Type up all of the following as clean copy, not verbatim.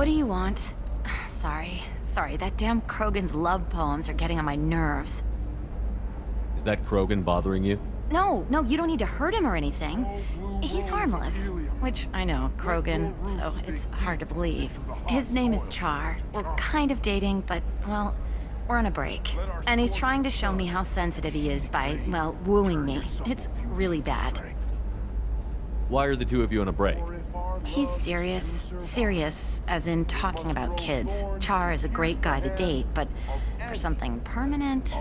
What do you want? Sorry, that damn Krogan's love poems are getting on my nerves. Is that Krogan bothering you? No, you don't need to hurt him or anything. He's harmless. Which, I know, Krogan, so it's hard to believe. His name is Char. We're kind of dating, but, well, we're on a break. And he's trying to show me how sensitive he is by, well, wooing me. It's really bad. Why are the two of you on a break? He's serious. Serious, as in talking about kids. Char is a great guy to date, but for something permanent...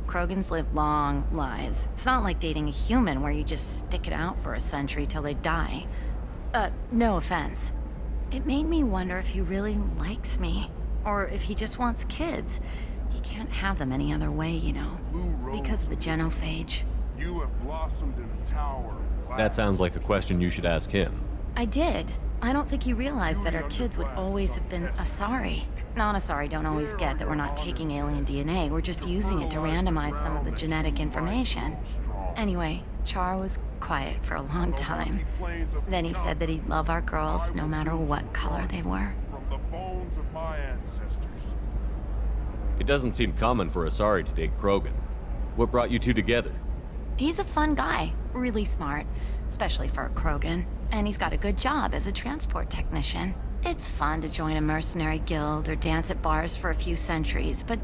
Krogans live long lives. It's not like dating a human where you just stick it out for a century till they die. No offense. It made me wonder if he really likes me. Or if he just wants kids. He can't have them any other way, you know. Because of the genophage. You have blossomed in a tower. That sounds like a question you should ask him. I did. I don't think he realized that our kids would always have been Asari. Non-Asari don't always get that we're not taking alien DNA, we're just using it to randomize some of the genetic information. Anyway, Char was quiet for a long time. Then he said that he'd love our girls no matter what color they were. From the bones of my ancestors. It doesn't seem common for Asari to date Krogan. What brought you two together? He's a fun guy, really smart, especially for a Krogan. And he's got a good job as a transport technician. It's fun to join a mercenary guild or dance at bars for a few centuries, but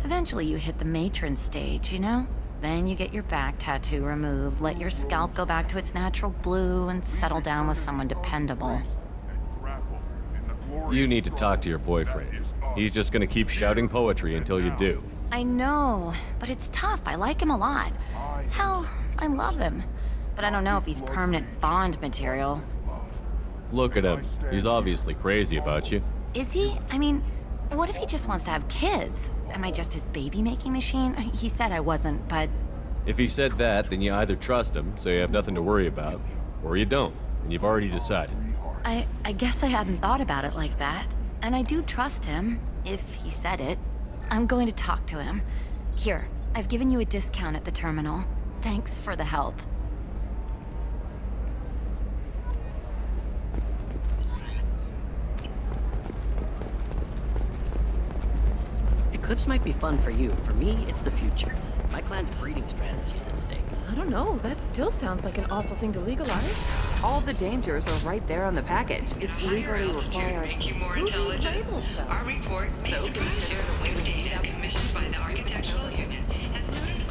eventually you hit the matron stage, you know? Then you get your back tattoo removed, let your scalp go back to its natural blue, and settle down with someone dependable. You need to talk to your boyfriend. He's just gonna keep shouting poetry until you do. I know, but it's tough. I like him a lot. Hell, I love him. But I don't know if he's permanent Bond material. Look at him. He's obviously crazy about you. Is he? I mean, what if he just wants to have kids? Am I just his baby-making machine? He said I wasn't, but... If he said that, then you either trust him, so you have nothing to worry about, or you don't, and you've already decided. I guess I hadn't thought about it like that. And I do trust him, if he said it. I'm going to talk to him. Here, I've given you a discount at the terminal. Thanks for the help. Eclipse might be fun for you. For me, it's the future. My clan's breeding strategy is at stake. I don't know. That still sounds like an awful thing to legalize. All the dangers are right there on the package. It's legally required. Make you more Who needs intelligent. labels, though? Our report may surprise you. New data commissioned by the Architectural Union has noted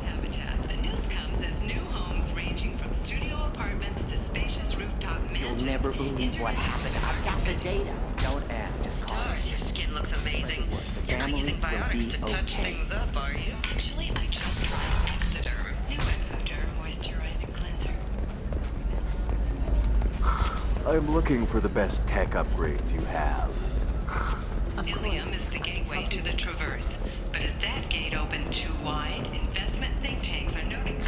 habitats. The news comes as new homes ranging from studio apartments to spacious rooftop mansions. You'll never believe what happened. I've got the data. Don't ask, just call Stars, us. your skin looks amazing. The You're not family using will biotics be to touch okay. things up, are you? Actually, I just tried Exoderm. New Exoderm moisturizing cleanser. I'm looking for the best tech upgrades you have. Ilium is the gateway to the Traverse. But is that gate open too wide? Investment think tanks are noting.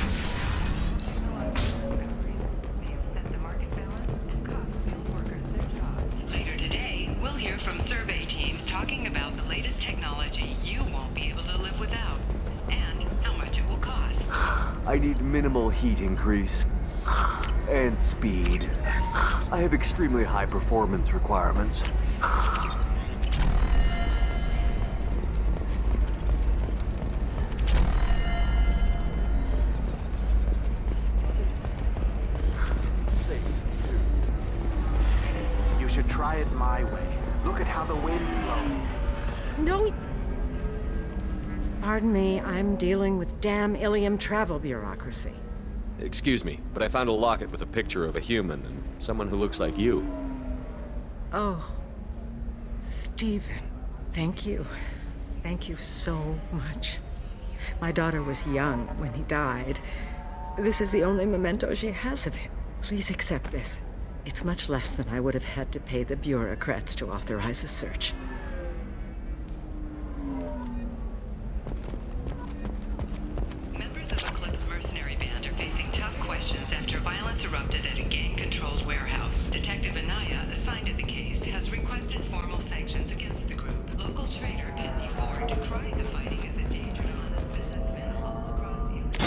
Later today, we'll hear from survey teams talking about the latest technology you won't be able to live without, and how much it will cost. I need minimal heat increase. And speed. I have extremely high performance requirements. You should try it my way. Look at how the wind's blowing. No. Pardon me, I'm dealing with damn Ilium travel bureaucracy. Excuse me, but I found a locket with a picture of a human and someone who looks like you. Oh, Stephen, thank you. Thank you so much. My daughter was young when he died. This is the only memento she has of him. Please accept this. It's much less than I would have had to pay the bureaucrats to authorize a search. Members of Eclipse mercenary band are facing tough questions after violence erupted at a gang-controlled warehouse. Detective Anaya, assigned to the case, has requested formal sanctions against the group. Local trader Pitney Ford decried the fighting as a danger to honest businessmen all across the U.S.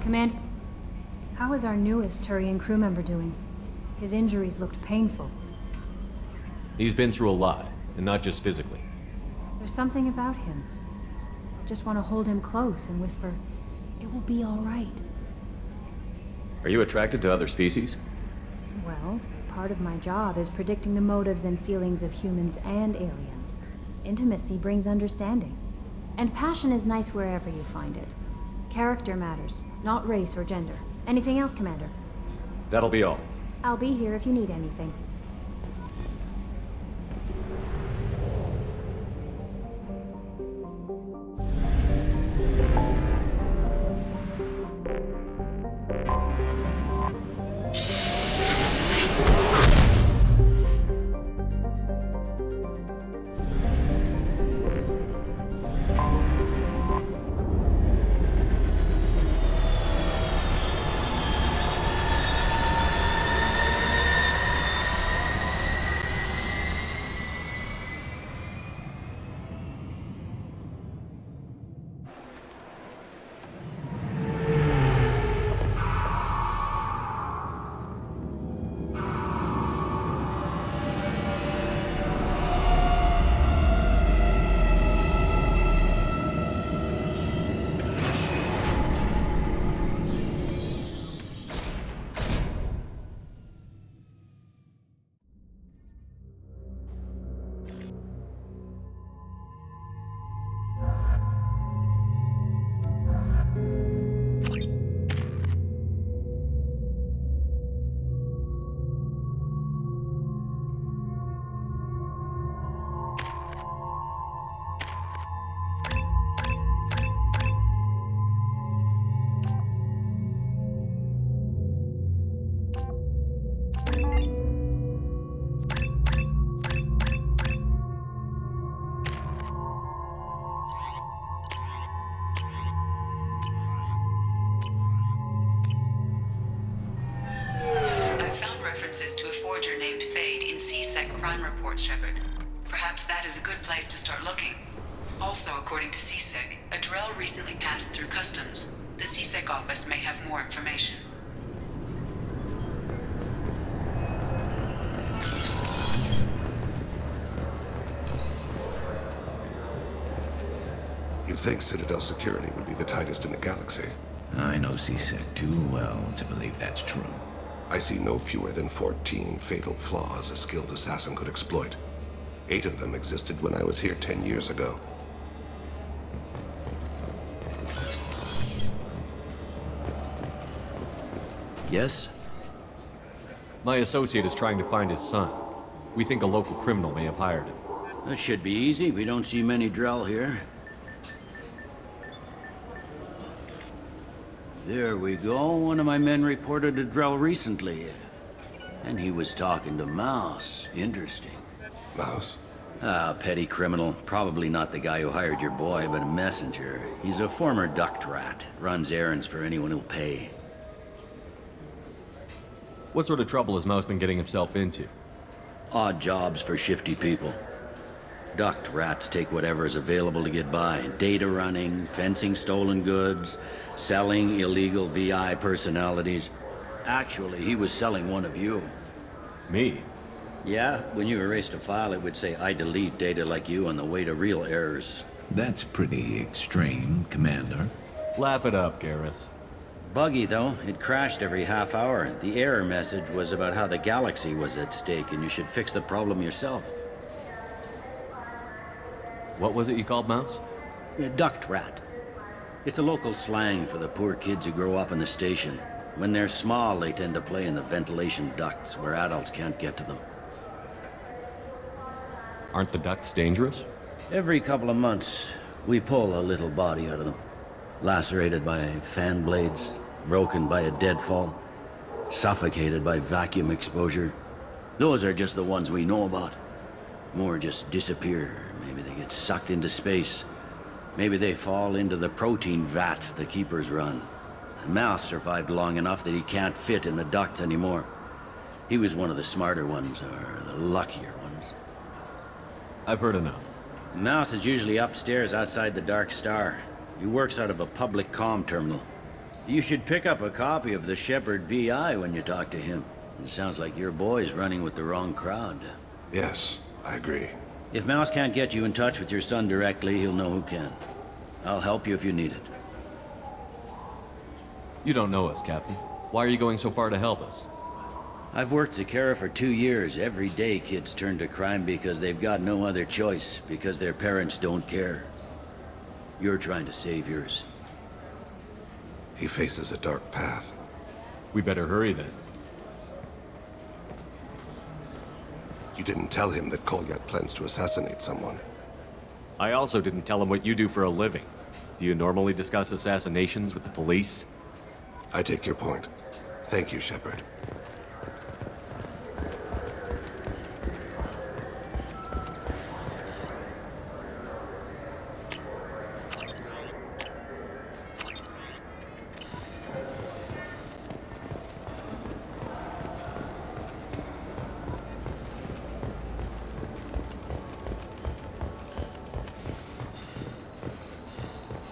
Command, how is our newest Turian crew member doing? His injuries looked painful. He's been through a lot, and not just physically. There's something about him. I just want to hold him close and whisper, "It will be all right." Are you attracted to other species? Well, part of my job is predicting the motives and feelings of humans and aliens. Intimacy brings understanding. And passion is nice wherever you find it. Character matters, not race or gender. Anything else, Commander? That'll be all. I'll be here if you need anything. crime reports, Shepard. Perhaps that is a good place to start looking. Also, according to CSEC, a Drell recently passed through customs. The CSEC office may have more information. You'd think Citadel security would be the tightest in the galaxy. I know CSEC too well to believe that's true. I see no fewer than 14 fatal flaws a skilled assassin could exploit. 8 of them existed when I was here 10 years ago. Yes? My associate is trying to find his son. We think a local criminal may have hired him. That should be easy. We don't see many Drell here. There we go. One of my men reported a Drell recently. And he was talking to Mouse. Interesting. Mouse? Ah, petty criminal. Probably not the guy who hired your boy, but a messenger. He's a former duct rat. Runs errands for anyone who'll pay. What sort of trouble has Mouse been getting himself into? Odd jobs for shifty people. Duct rats take whatever is available to get by. Data running, fencing stolen goods, selling illegal VI personalities. Actually, he was selling one of you. Me? Yeah, when you erased a file, it would say, "I delete data like you on the way to real errors." That's pretty extreme, Commander. Laugh it up, Garrus. Buggy, though. It crashed every half hour. The error message was about how the galaxy was at stake, and you should fix the problem yourself. What was it you called Mouse? A duct rat. It's a local slang for the poor kids who grow up in the station. When they're small, they tend to play in the ventilation ducts where adults can't get to them. Aren't the ducts dangerous? Every couple of months, we pull a little body out of them. Lacerated by fan blades, broken by a deadfall, suffocated by vacuum exposure. Those are just the ones we know about. More just disappear. Maybe they get sucked into space. Maybe they fall into the protein vats the Keepers run. Mouse survived long enough that he can't fit in the ducts anymore. He was one of the smarter ones, or the luckier ones. I've heard enough. Mouse is usually upstairs outside the Dark Star. He works out of a public comm terminal. You should pick up a copy of the Shepherd VI when you talk to him. It sounds like your boy's running with the wrong crowd. Yes, I agree. If Mouse can't get you in touch with your son directly, he'll know who can. I'll help you if you need it. You don't know us, Captain. Why are you going so far to help us? I've worked Zakara for 2 years. Every day kids turn to crime because they've got no other choice, because their parents don't care. You're trying to save yours. He faces a dark path. We better hurry then. You didn't tell him that Kolyat plans to assassinate someone. I also didn't tell him what you do for a living. Do you normally discuss assassinations with the police? I take your point. Thank you, Shepherd.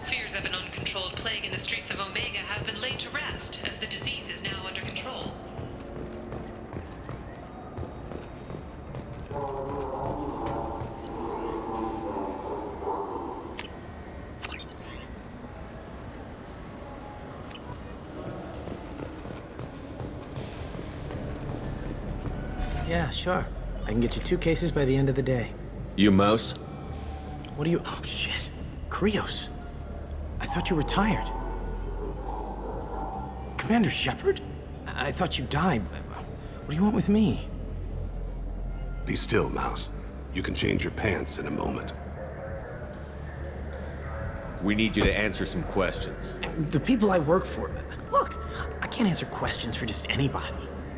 Fears of an uncontrolled plague in the streets of Omega have been laid to rest, as the disease is now under control. Yeah, sure. I can get you 2 cases by the end of the day. You Mouse? What are you... Oh, shit. Krios. I thought you were retired. Commander Shepard? I thought you died. What do you want with me? Be still, Mouse. You can change your pants in a moment. We need you to answer some questions. The people I work for... Look, I can't answer questions for just anybody.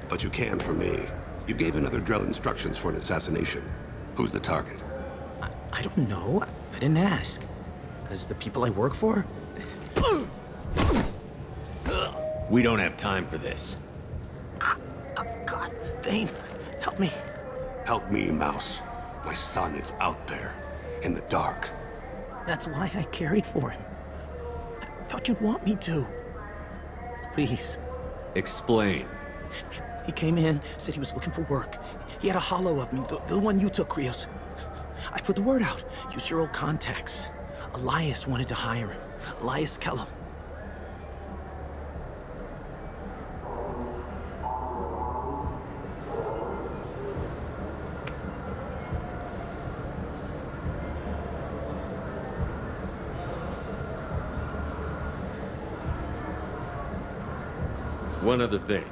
But you can for me. You gave another Drell instructions for an assassination. Who's the target? I don't know. I didn't ask. Because the people I work for... We don't have time for this. God, Thane, help me. Help me, Mouse. My son is out there, in the dark. That's why I carried for him. I thought you'd want me to. Please. Explain. He came in, said he was looking for work. He had a hollow of me, the one you took, Krios. I put the word out. Use your old contacts. Elias wanted to hire him. Elias Kellum. One other thing.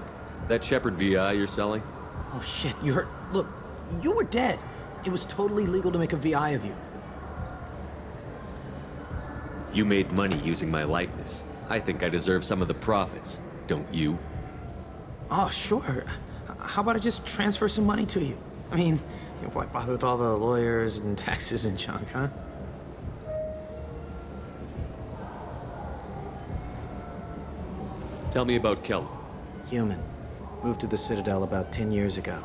That Shepherd VI you're selling? Oh shit, you heard... Look, you were dead. It was totally legal to make a VI of you. You made money using my likeness. I think I deserve some of the profits, don't you? Oh, sure. How about I just transfer some money to you? I mean, why bother with all the lawyers and taxes and junk, huh? Tell me about Kellum. Human. Moved to the Citadel about 10 years ago.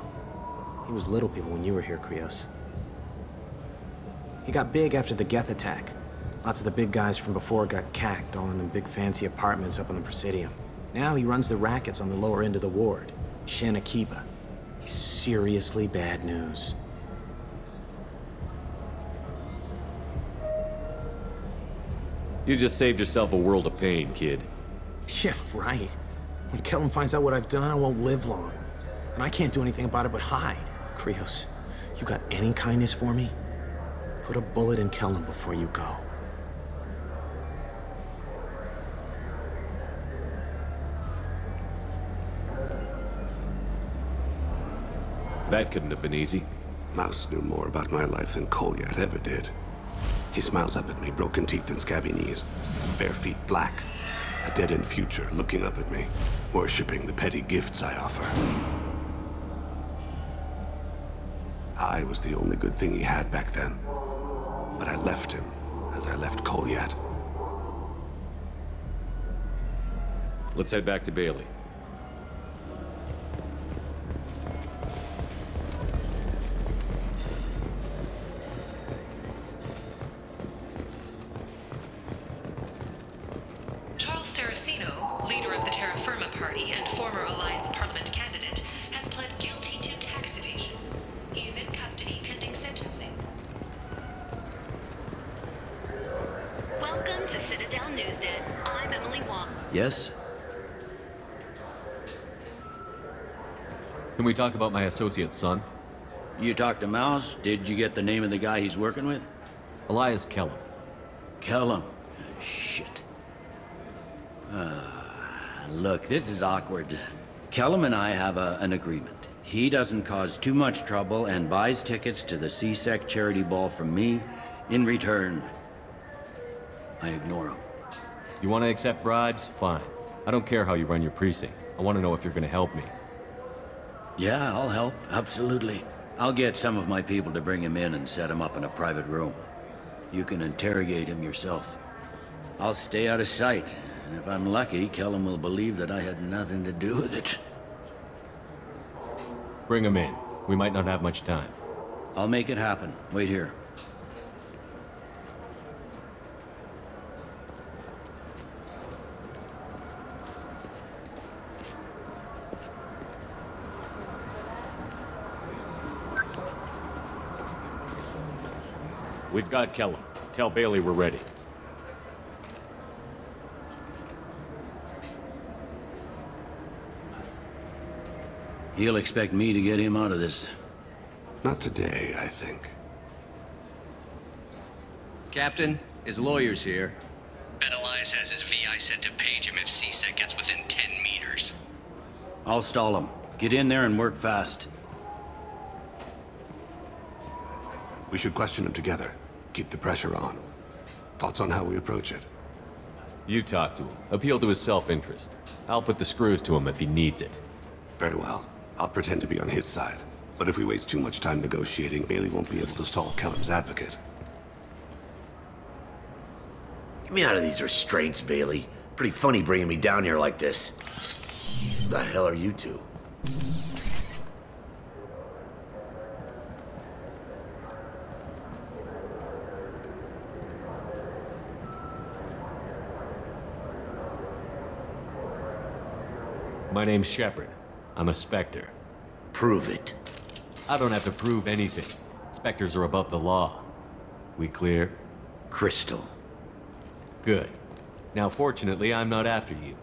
He was Little People when you were here, Krios. He got big after the Geth attack. Lots of the big guys from before got cacked, all in them big fancy apartments up on the Presidium. Now he runs the rackets on the lower end of the ward, Shin Akiba. He's seriously bad news. You just saved yourself a world of pain, kid. Yeah, right. When Kellum finds out what I've done, I won't live long. And I can't do anything about it but hide. Krios, you got any kindness for me? Put a bullet in Kellum before you go. That couldn't have been easy. Mouse knew more about my life than Kolyat ever did. He smiles up at me, broken teeth and scabby knees. Bare feet black. A dead-end future looking up at me, worshipping the petty gifts I offer. I was the only good thing he had back then. But I left him, as I left Kolyat. Let's head back to Bailey. Charles Saraceno, leader Yes? Can we talk about my associate's son? You talked to Mouse? Did you get the name of the guy he's working with? Elias Kellum. Kellum? Shit. Look, this is awkward. Kellum and I have an agreement. He doesn't cause too much trouble and buys tickets to the C-Sec charity ball from me. In return, I ignore him. You want to accept bribes? Fine. I don't care how you run your precinct. I want to know if you're going to help me. Yeah, I'll help. Absolutely. I'll get some of my people to bring him in and set him up in a private room. You can interrogate him yourself. I'll stay out of sight, and if I'm lucky, Kellum will believe that I had nothing to do with it. Bring him in. We might not have much time. I'll make it happen. Wait here. We've got Kellum. Tell Bailey we're ready. He'll expect me to get him out of this. Not today, I think. Captain, his lawyer's here. Bet Elias has his VI set to page him if C-Sec gets within 10 meters. I'll stall him. Get in there and work fast. We should question him together. Keep the pressure on. Thoughts on how we approach it? You talk to him. Appeal to his self-interest. I'll put the screws to him if he needs it. Very well. I'll pretend to be on his side. But if we waste too much time negotiating, Bailey won't be able to stall Kellum's advocate. Get me out of these restraints, Bailey. Pretty funny bringing me down here like this. Who the hell are you two? My name's Shepard. I'm a Spectre. Prove it. I don't have to prove anything. Spectres are above the law. We clear? Crystal. Good. Now, fortunately, I'm not after you.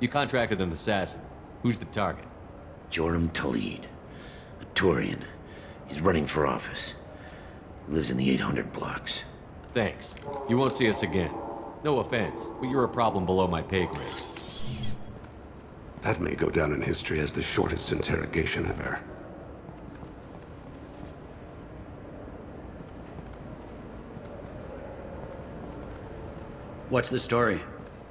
You contracted an assassin. Who's the target? Joram Talid. A Turian. He's running for office. Lives in the 800 blocks. Thanks. You won't see us again. No offense, but you're a problem below my pay grade. That may go down in history as the shortest interrogation ever. What's the story?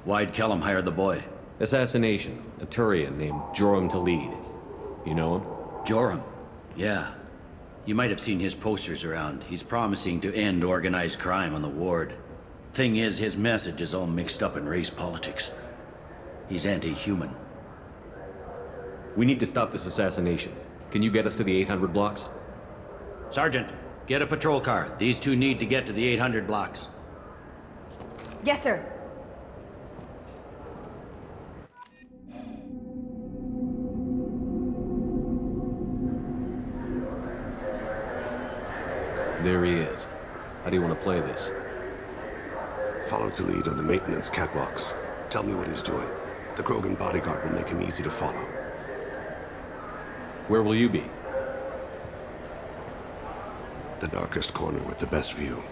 Why'd Kellum hire the boy? Assassination. A Turian named Joram Talid. You know him? Joram? Yeah. You might have seen his posters around. He's promising to end organized crime on the ward. Thing is, his message is all mixed up in race politics. He's anti-human. We need to stop this assassination. Can you get us to the 800 blocks? Sergeant, get a patrol car. These two need to get to the 800 blocks. Yes, sir. There he is. How do you want to play this? Follow Talid on the maintenance catwalks. Tell me what he's doing. The Krogan bodyguard will make him easy to follow. Where will you be? The darkest corner with the best view.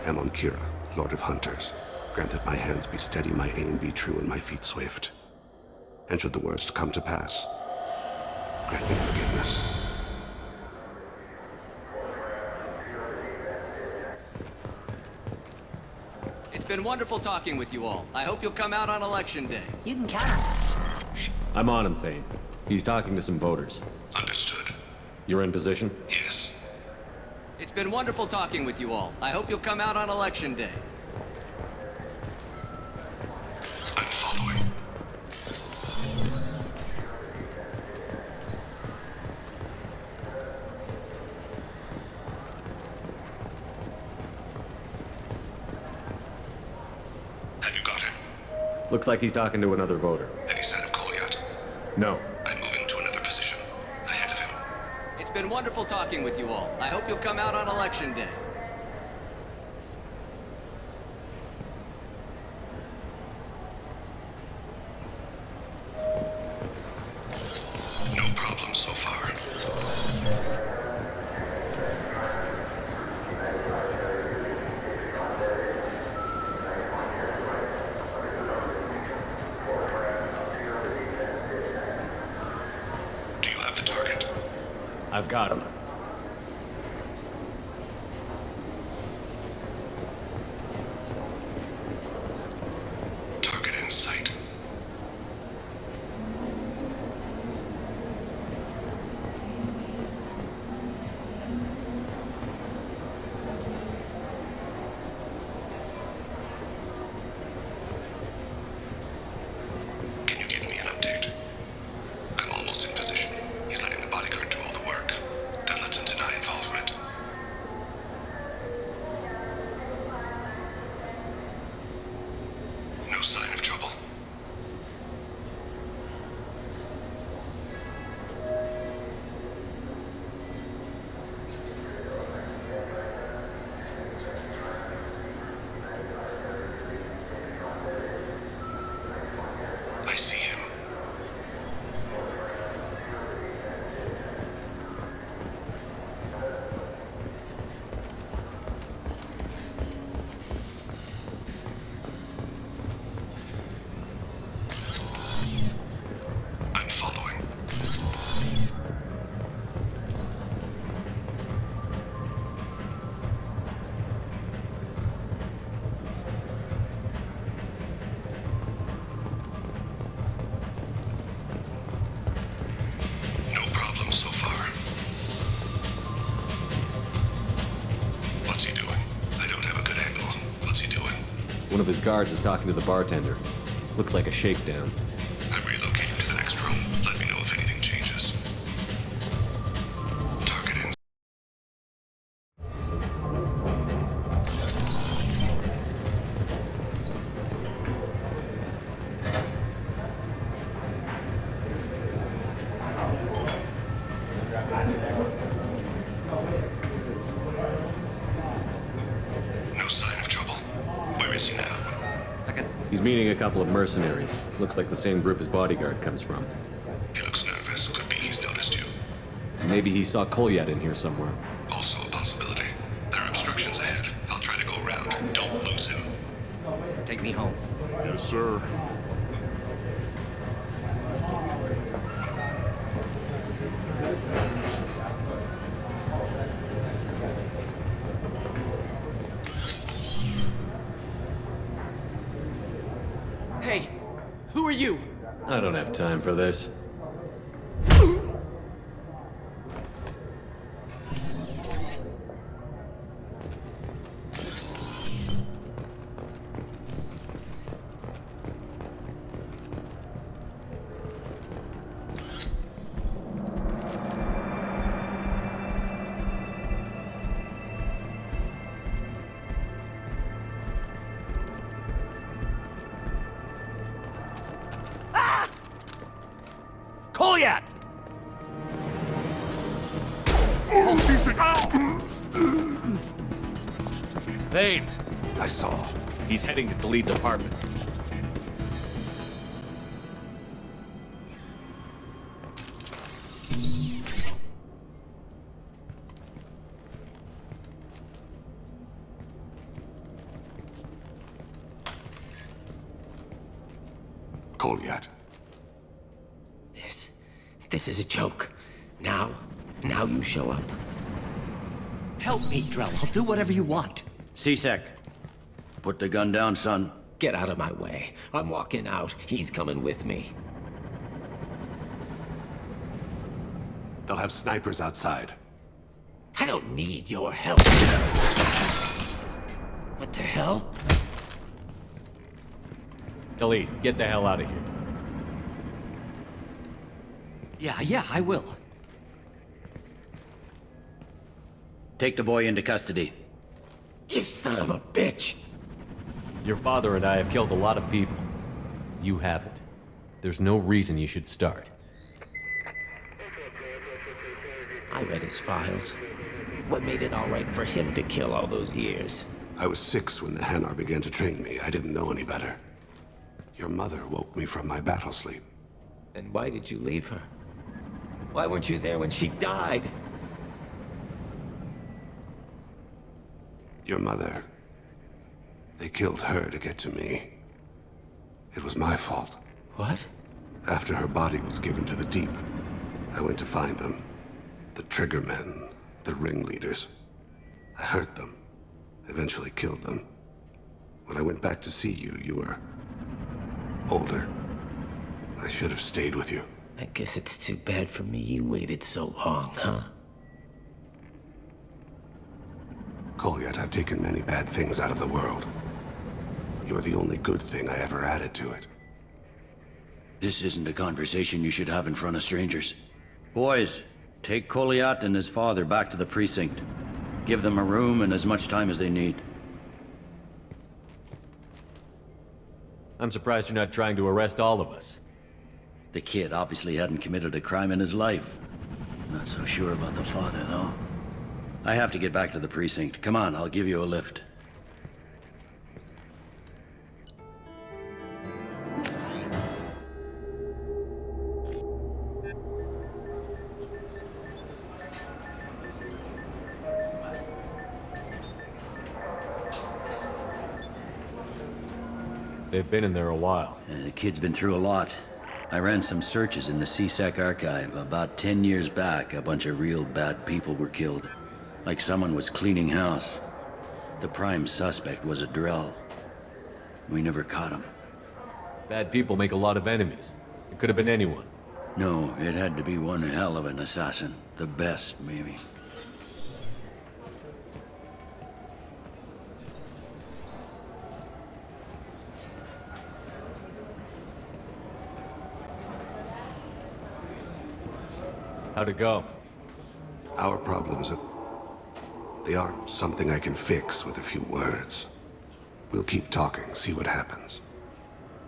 Amon Kira, Lord of Hunters. Grant that my hands be steady, my aim be true, and my feet swift. And should the worst come to pass, grant me forgiveness. It's been wonderful talking with you all. I hope you'll come out on election day. You can count on it. I'm on him, Thane. He's talking to some voters. Understood. You're in position? Yes. It's been wonderful talking with you all. I hope you'll come out on election day. I'm following. Have you got him? Looks like he's talking to another voter. Any sign of Kolyat? No. I'm moving to another position. Ahead of him. It's been wonderful talking with you all. I hope you'll come out on election day. Do you have the target? I've got him. Target in sight. Can you give me an update? I'm almost in position. He's letting the bodyguard do all the work. That lets him deny involvement. No sign of trouble. I see him. I'm following. No problem so far. What's he doing? I don't have a good angle. What's he doing? One of his guards is talking to the bartender. Looks like a shakedown. I'm relocating to the next room. Let me know if anything changes. Target in. No sign of trouble. Where is he now? He's meeting a couple of mercenaries. Looks like the same group his bodyguard comes from. He looks nervous. Could be he's noticed you. Maybe he saw Kolyat in here somewhere. Also a possibility. There are obstructions ahead. I'll try to go around. Don't lose him. Take me home. Yes, sir. Hey, who are you? I don't have time for this. Kolyat! Thane! I saw. He's heading to Leeds' apartment. Kolyat. This is a joke. Now you show up. Help me, Drell. I'll do whatever you want. C-Sec, put the gun down, son. Get out of my way. I'm walking out. He's coming with me. They'll have snipers outside. I don't need your help. What the hell? Khalid, get the hell out of here. Yeah, I will. Take the boy into custody. You son of a bitch! Your father and I have killed a lot of people. You haven't. There's no reason you should start. I read his files. What made it all right for him to kill all those years? I was 6 when the Hanar began to train me. I didn't know any better. Your mother woke me from my battle sleep. Then why did you leave her? Why weren't you there when she died? Your mother. They killed her to get to me. It was my fault. What? After her body was given to the deep, I went to find them. The triggermen, the ringleaders. I hurt them. Eventually killed them. When I went back to see you, you were older. I should have stayed with you. I guess it's too bad for me you waited so long, huh? Kolyat, I've taken many bad things out of the world. You're the only good thing I ever added to it. This isn't a conversation you should have in front of strangers. Boys, take Kolyat and his father back to the precinct. Give them a room and as much time as they need. I'm surprised you're not trying to arrest all of us. The kid obviously hadn't committed a crime in his life. Not so sure about the father, though. I have to get back to the precinct. Come on, I'll give you a lift. They've been in there a while. The kid's been through a lot. I ran some searches in the CSEC archive. About 10 years back, a bunch of real bad people were killed. Like someone was cleaning house. The prime suspect was a drill. We never caught him. Bad people make a lot of enemies. It could have been anyone. No, it had to be one hell of an assassin. The best, maybe. How'd it go? Our problems they aren't something I can fix with a few words. We'll keep talking, see what happens.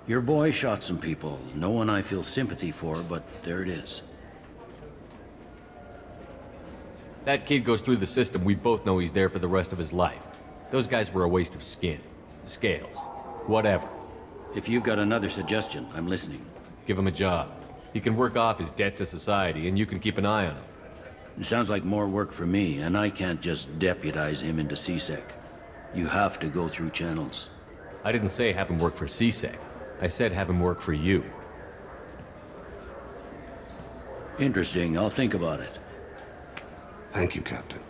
Your boy shot some people. No one I feel sympathy for, but there it is. That kid goes through the system. We both know he's there for the rest of his life. Those guys were a waste of skin. Scales. Whatever. If you've got another suggestion, I'm listening. Give him a job. He can work off his debt to society, and you can keep an eye on him. It sounds like more work for me, and I can't just deputize him into CSEC. You have to go through channels. I didn't say have him work for CSEC. I said have him work for you. Interesting. I'll think about it. Thank you, Captain.